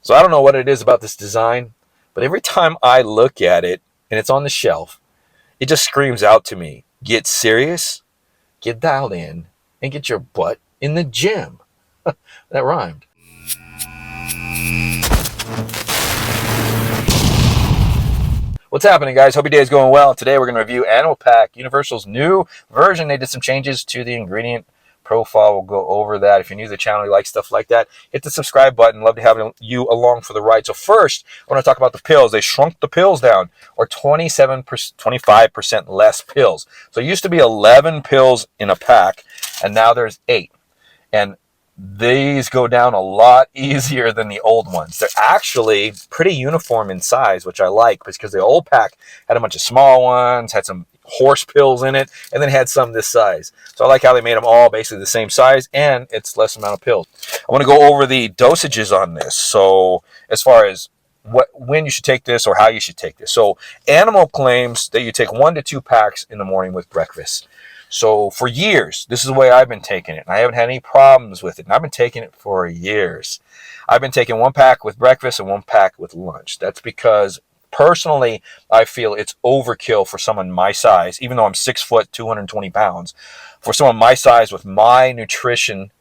So I don't know what it is about this design, but every time I look at it and it's on the shelf, it just screams out to me, get serious, get dialed in, and get your butt in the gym. That rhymed. What's happening, guys? Hope your day is going well. Today we're going to review Animal Pak, Universal's new version. They did some changes to the ingredient profile. We'll go over that. If you're new to the channel, you like stuff like that, hit the subscribe button. Love to have you along for the ride. So first, I want to talk about the pills. They shrunk the pills down, or 25% less pills. So it used to be 11 pills in a pack, and now there's 8. And these go down a lot easier than the old ones. They're actually pretty uniform in size, which I like, because the old pack had a bunch of small ones, had some horse pills in it, and then had some this size. So I like how they made them all basically the same size, and it's less amount of pills. I want to go over the dosages on this. So as far as when you should take this or how you should take this. So Animal claims that you take 1 to 2 packs in the morning with breakfast. So for years, this is the way I've been taking it. I haven't had any problems with it. And I've been taking it for years. I've been taking 1 pack with breakfast and 1 pack with lunch. That's because personally, I feel it's overkill for someone my size, even though I'm 6 foot, 220 pounds, for someone my size with my nutrition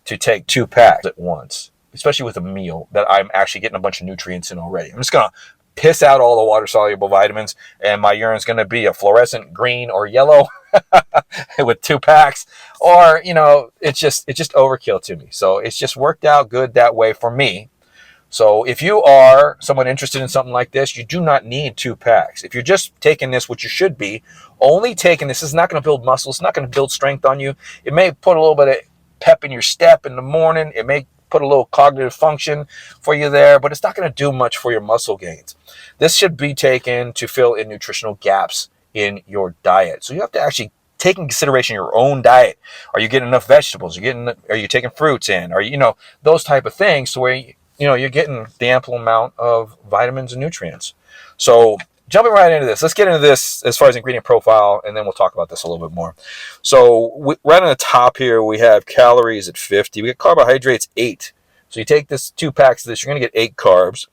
to take 2 packs at once, especially with a meal that I'm actually getting a bunch of nutrients in already. I'm just going to piss out all the water-soluble vitamins, and my urine's going to be a fluorescent green or yellow with 2 packs, or, you know, it's just overkill to me. So it's just worked out good that way for me. So if you are someone interested in something like this, you do not need 2 packs. If you're just taking this, which you should be, only taking this is not going to build muscle. It's not going to build strength on you. It may put a little bit of pep in your step in the morning. It may put a little cognitive function for you there, but it's not going to do much for your muscle gains. This should be taken to fill in nutritional gaps in your diet. So you have to actually take in consideration your own diet. Are you getting enough vegetables? Are you taking fruits in? Are you, those type of things, to where you're getting the ample amount of vitamins and nutrients. So jumping right into this, let's get into this as far as ingredient profile, and then we'll talk about this a little bit more. So right on the top here, we have calories at 50. We get carbohydrates 8. So you take this 2 packs of this, you're going to get 8 carbs.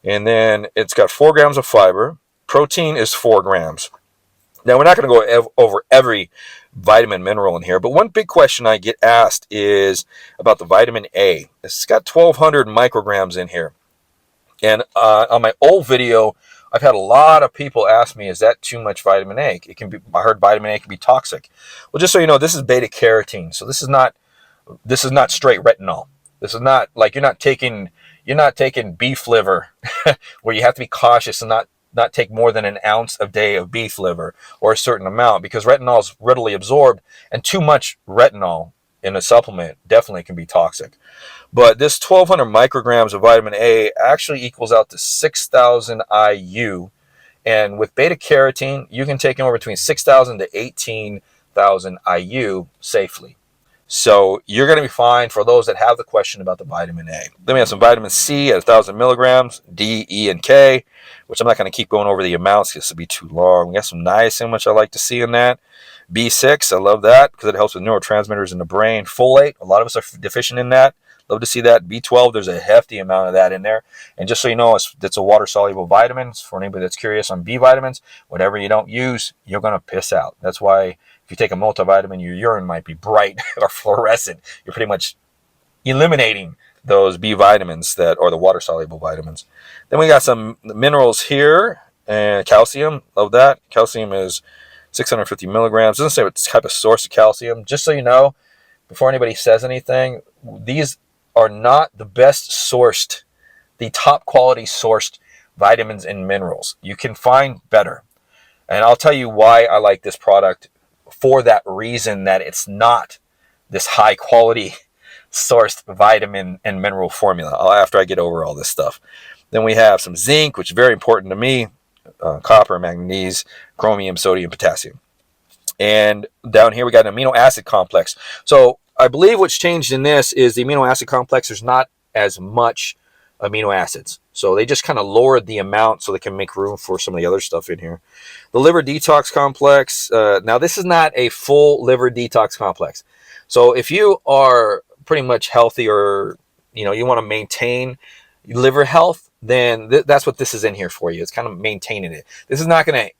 And then it's got 4 grams of fiber. Protein is 4 grams. Now, we're not going to go over every vitamin mineral in here, but one big question I get asked is about the vitamin A. It's got 1,200 micrograms in here. And on my old video, I've had a lot of people ask me, is that too much vitamin A? It can be. I heard vitamin A can be toxic. Well, just so you know, this is beta carotene. So this is not straight retinol. This is not like you're not taking beef liver where you have to be cautious and not take more than an ounce a day of beef liver or a certain amount, because retinol is readily absorbed, and too much retinol in a supplement definitely can be toxic. But this 1,200 micrograms of vitamin A actually equals out to 6,000 IU. And with beta carotene, you can take anywhere between 6,000 to 18,000 IU safely. So you're going to be fine for those that have the question about the vitamin A. Then we have some vitamin C at 1,000 milligrams, D, E, and K, which I'm not going to keep going over the amounts because this will be too long. We got some niacin, which I like to see in that. B6, I love that because it helps with neurotransmitters in the brain. Folate, a lot of us are deficient in that. Love to see that. B12, there's a hefty amount of that in there. And just so you know, it's a water-soluble vitamin. For anybody that's curious on B vitamins, whatever you don't use, you're going to piss out. That's why if you take a multivitamin, your urine might be bright or fluorescent. You're pretty much eliminating those B vitamins that are the water-soluble vitamins. Then we got some minerals here. And calcium, love that. Calcium is 650 milligrams. Doesn't say what type of source of calcium. Just so you know, before anybody says anything, these are not the best sourced, the top quality sourced vitamins and minerals. You can find better. And I'll tell you why I like this product, for that reason, that it's not this high quality sourced vitamin and mineral formula after I get over all this stuff. Then we have some zinc, which is very important to me, copper, manganese, chromium, sodium, potassium. And down here we got an amino acid complex. So I believe what's changed in this is the amino acid complex. There's not as much amino acids. So they just kind of lowered the amount so they can make room for some of the other stuff in here. The liver detox complex. Now, this is not a full liver detox complex. So if you are pretty much healthy, or you want to maintain liver health, then that's what this is in here for you. It's kind of maintaining it. This is not going to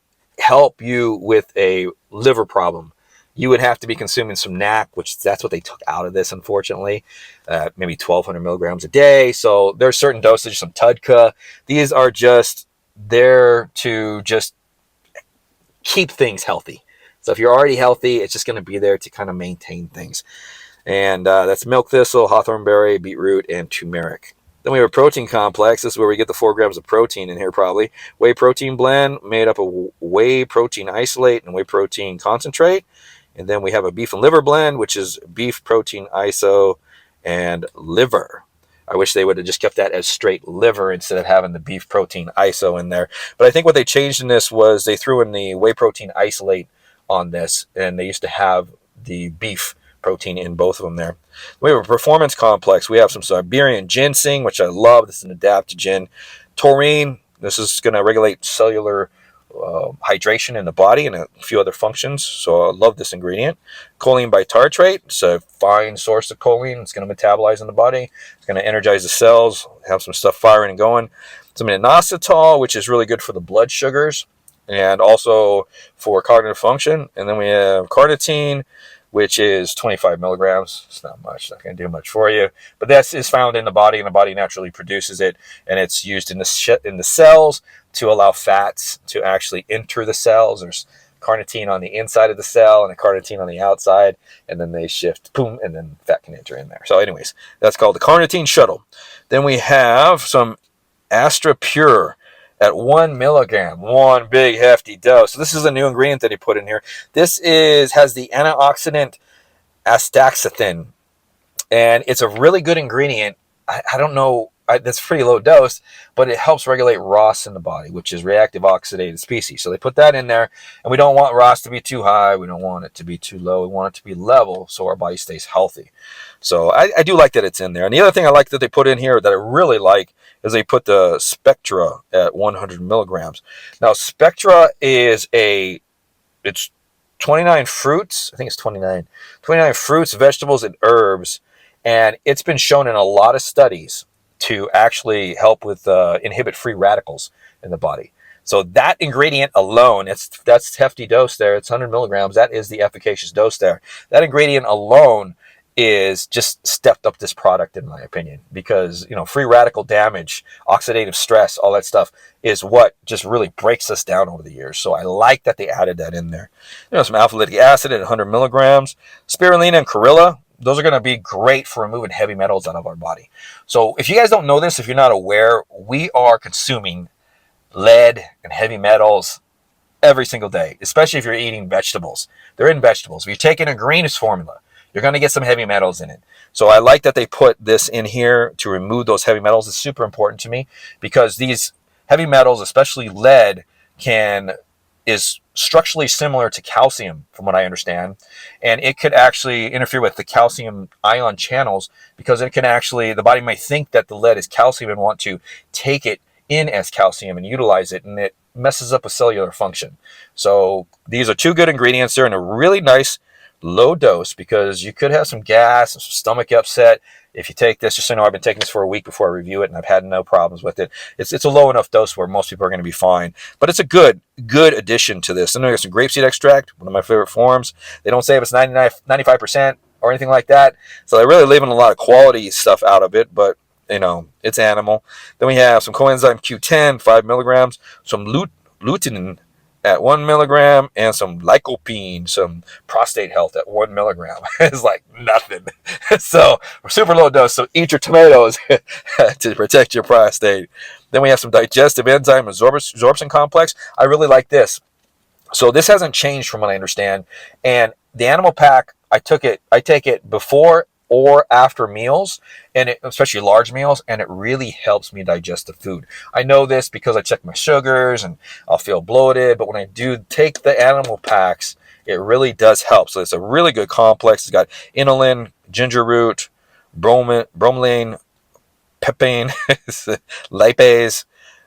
help you with a liver problem. You would have to be consuming some NAC, which that's what they took out of this, unfortunately. Maybe 1,200 milligrams a day. So there's certain dosage, some TUDCA. These are just there to just keep things healthy. So if you're already healthy, it's just going to be there to kind of maintain things. And that's milk thistle, hawthorn berry, beetroot, and turmeric. Then we have a protein complex. This is where we get the 4 grams of protein in here probably. Whey protein blend made up of whey protein isolate and whey protein concentrate. And then we have a beef and liver blend, which is beef protein iso and liver. I wish they would have just kept that as straight liver instead of having the beef protein iso in there. But I think what they changed in this was they threw in the whey protein isolate on this, and they used to have the beef protein in both of them there. We have a performance complex. We have some Siberian ginseng, which I love. This is an adaptogen. Taurine. This is going to regulate cellular hydration in the body and a few other functions. So I love this ingredient. Choline bitartrate. It's a fine source of choline. It's going to metabolize in the body. It's going to energize the cells, have some stuff firing and going. Some inositol, which is really good for the blood sugars and also for cognitive function. And then we have carnitine, which is 25 milligrams. It's not much. Not going to do much for you. But that is found in the body, and the body naturally produces it. And it's used in the cells to allow fats to actually enter the cells. There's carnitine on the inside of the cell and a carnitine on the outside. And then they shift, boom, and then fat can enter in there. So anyways, that's called the carnitine shuttle. Then we have some Astra Pure at 1 milligram, one big hefty dose. So this is a new ingredient that he put in here. This has the antioxidant astaxanthin, and it's a really good ingredient. I don't know, that's pretty low dose, but it helps regulate ROS in the body, which is reactive oxidative species. So they put that in there, and we don't want ROS to be too high. We don't want it to be too low. We want it to be level so our body stays healthy. So I do like that it's in there. And the other thing I like that they put in here that I really like is they put the Spectra at 100 milligrams. Now, Spectra it's 29 fruits. I think it's 29 fruits, vegetables, and herbs. And it's been shown in a lot of studies to actually help with inhibit free radicals in the body. So that ingredient alone, that's hefty dose there. It's 100 milligrams. That is the efficacious dose there. That ingredient alone is just stepped up this product, in my opinion, because free radical damage, oxidative stress, all that stuff is what just really breaks us down over the years. So I like that they added that in there. Some alpha-litic acid at 100 milligrams, spirulina and chlorella. Those are going to be great for removing heavy metals out of our body. So if you guys don't know this, if you're not aware, we are consuming lead and heavy metals every single day, especially if you're eating vegetables. They're in vegetables. If you're taking a greens formula, you're going to get some heavy metals in it. So I like that they put this in here to remove those heavy metals. It's super important to me because these heavy metals, especially lead, is structurally similar to calcium, from what I understand. And it could actually interfere with the calcium ion channels because the body may think that the lead is calcium and want to take it in as calcium and utilize it, and it messes up a cellular function. So these are 2 good ingredients. They're in a really nice low dose because you could have some gas and some stomach upset if you take this. Just so you know, I've been taking this for a week before I review it, and I've had no problems with it. It's a low enough dose where most people are going to be fine, but it's a good addition to this. And there's some grapeseed extract, one of my favorite forms. They don't say if it's 95% or anything like that, so they're really leaving a lot of quality stuff out of it, but it's animal. Then we have some coenzyme Q10, 5 milligrams, some lutein at 1 milligram, and some lycopene, some prostate health at 1 milligram. It's like nothing. So we're super low dose. So eat your tomatoes to protect your prostate. Then we have some digestive enzyme absorption complex. I really like this. So this hasn't changed from what I understand. And the Animal Pak, I take it before or after meals, and especially large meals, and it really helps me digest the food. I know this because I check my sugars and I'll feel bloated, but when I do take the Animal Paks, it really does help. So it's a really good complex. It's got inulin, ginger root, bromelain, pepine, lipase,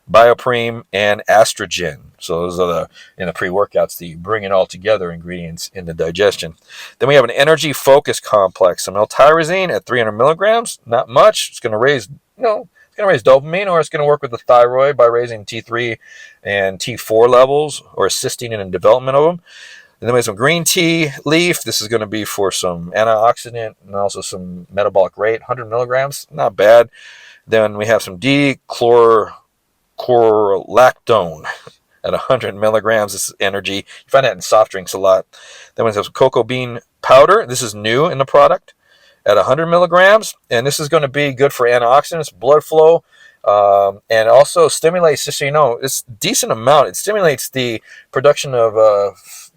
biopreme, and estrogen. So those are in the pre-workouts, the bring it all together ingredients in the digestion. Then we have an energy focus complex, some L-tyrosine at 300 milligrams. Not much. It's going to raise, it's It's going to raise dopamine, or it's going to work with the thyroid by raising T3 and T4 levels, or assisting in the development of them. And then we have some green tea leaf. This is going to be for some antioxidant and also some metabolic rate, 100 milligrams, not bad. Then we have some D-chlorolactone at 100 milligrams. This is energy. You find that in soft drinks a lot. Then we have some cocoa bean powder. This is new in the product at 100 milligrams. And this is going to be good for antioxidants, blood flow, and also stimulates, just so you know, it's a decent amount. It stimulates the production of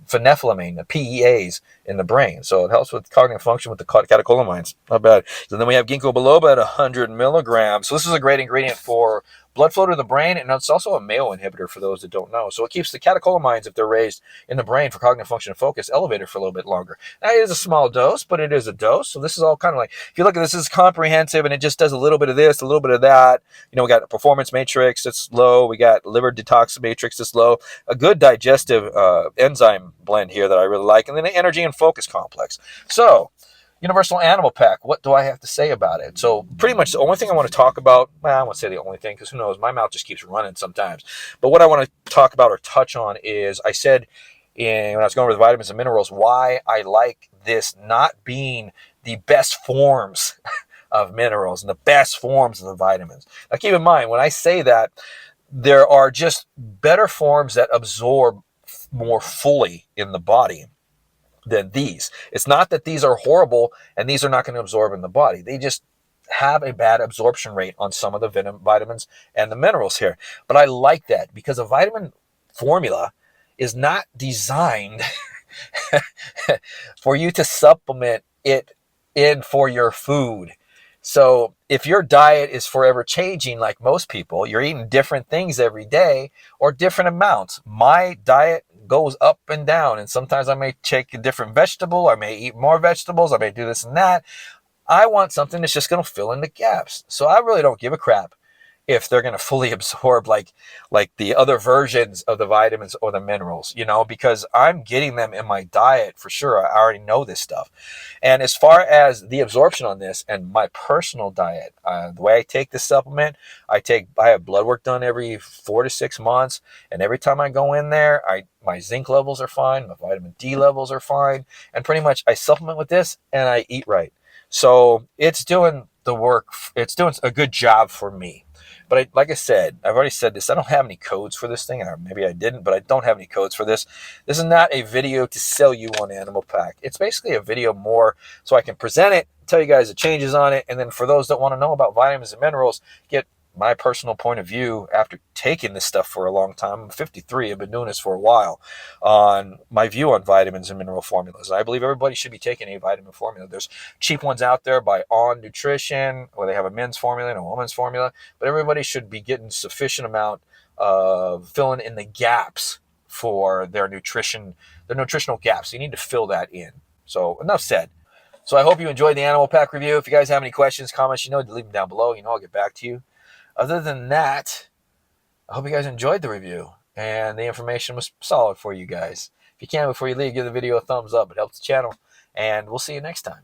phenethylamine, the PEAs in the brain. So it helps with cognitive function with the catecholamines. Not bad. So then we have ginkgo biloba at 100 milligrams. So this is a great ingredient for blood flow to the brain, and it's also a MAO inhibitor for those that don't know. So it keeps the catecholamines, if they're raised in the brain for cognitive function and focus, elevated for a little bit longer. Now, it is a small dose, but it is a dose. So this is all kind of like, if you look at this, this is comprehensive, and it just does a little bit of this, a little bit of that. You know, we got a performance matrix that's low. We got liver detox matrix that's low. A good digestive enzyme blend here that I really like. And then an energy and focus complex. So, Universal Animal Pak, what do I have to say about it? So pretty much the only thing I want to talk about, well, I won't say the only thing, because who knows, my mouth just keeps running sometimes. But what I want to talk about or touch on is, I said when I was going over the vitamins and minerals, why I like this not being the best forms of minerals and the best forms of the vitamins. Now keep in mind, when I say that, there are just better forms that absorb more fully in the body than these. It's not that these are horrible and these are not going to absorb in the body. They just have a bad absorption rate on some of the vitamins and the minerals here. But I like that, because a vitamin formula is not designed for you to supplement it in for your food. So if your diet is forever changing, like most people, you're eating different things every day or different amounts. My diet goes up and down, and sometimes I may take a different vegetable, I may eat more vegetables, I may do this and that. I want something that's just going to fill in the gaps. So I really don't give a crap if they're going to fully absorb like the other versions of the vitamins or the minerals, you know, because I'm getting them in my diet for sure. I already know this stuff. And as far as the absorption on this and my personal diet, the way I take this supplement, I have blood work done every 4 to 6 months. And every time I go in there, my zinc levels are fine. My vitamin D levels are fine. And pretty much I supplement with this and I eat right. So it's doing the work. It's doing a good job for me. But like I said, I've already said this, I don't have any codes for this thing, or maybe I didn't, but I don't have any codes for this. This is not a video to sell you on Animal Pak. It's basically a video more so I can present it, tell you guys the changes on it, and then for those that want to know about vitamins and minerals, get my personal point of view after taking this stuff for a long time. I'm 53, I've been doing this for a while, on my view on vitamins and mineral formulas. I believe everybody should be taking a vitamin formula. There's cheap ones out there by On Nutrition, where they have a men's formula and a woman's formula, but everybody should be getting sufficient amount of filling in the gaps for their nutritional gaps. You need to fill that in. So enough said. So I hope you enjoyed the Animal Pak review. If you guys have any questions, comments, leave them down below. I'll get back to you. Other than that, I hope you guys enjoyed the review and the information was solid for you guys. If you can, before you leave, give the video a thumbs up. It helps the channel. And we'll see you next time.